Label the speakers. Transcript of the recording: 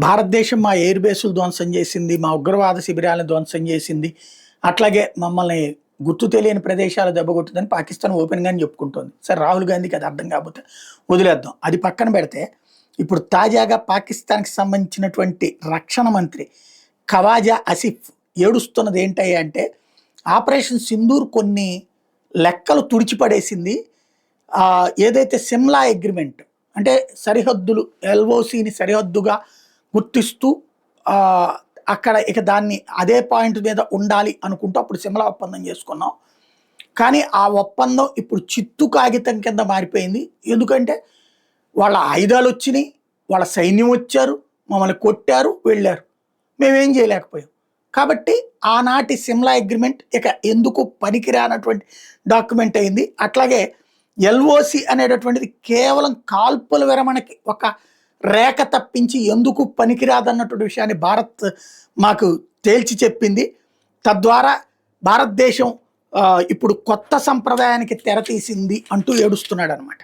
Speaker 1: భారతదేశం మా ఎయిర్ బేసులు ధ్వంసం చేసింది, మా ఉగ్రవాద శిబిరాలను ధ్వంసం చేసింది, అట్లాగే మమ్మల్ని గుర్తు తెలియని ప్రదేశాలు దెబ్బకొట్టిందని పాకిస్తాన్ ఓపెన్గానే చెప్పుకుంటోంది. సరే, రాహుల్ గాంధీకి అది అర్థం కాకపోతే వదిలేద్దాం. అది పక్కన పెడితే ఇప్పుడు తాజాగా పాకిస్తాన్కి సంబంధించినటువంటి రక్షణ మంత్రి ఖవాజా ఆసిఫ్ ఏడుస్తున్నది ఏంటయ్యా అంటే, ఆపరేషన్ సింధూర్ కొన్ని లెక్కలు తుడిచిపడేసింది. ఏదైతే సిమ్లా అగ్రిమెంట్ అంటే సరిహద్దులు, ఎల్ఓసిని సరిహద్దుగా గుర్తిస్తూ అక్కడ ఇక దాన్ని అదే పాయింట్ మీద ఉండాలి అనుకుంటూ అప్పుడు సిమ్లా ఒప్పందం చేసుకున్నాం. కానీ ఆ ఒప్పందం ఇప్పుడు చిత్తు కాగితం కింద మారిపోయింది. ఎందుకంటే వాళ్ళ ఆయుధాలు వచ్చినాయి, వాళ్ళ సైన్యం వచ్చారు, మమ్మల్ని కొట్టారు, వెళ్ళారు, మేమేం చేయలేకపోయాం. కాబట్టి ఆనాటి సిమ్లా అగ్రిమెంట్ ఇక ఎందుకు పనికిరానటువంటి డాక్యుమెంట్ అయింది. అట్లాగే ఎల్ఓసి అనేటటువంటిది కేవలం కాల్పుల విరమణకి ఒక రేఖ తప్పించి ఎందుకు పనికిరాదన్నటువంటి విషయాన్ని భారత్ మాకు తేల్చి చెప్పింది. తద్వారా భారతదేశం ఇప్పుడు కొత్త సంప్రదాయానికి తెరతీసింది అంటూ ఏడుస్తున్నాడు అనమాట.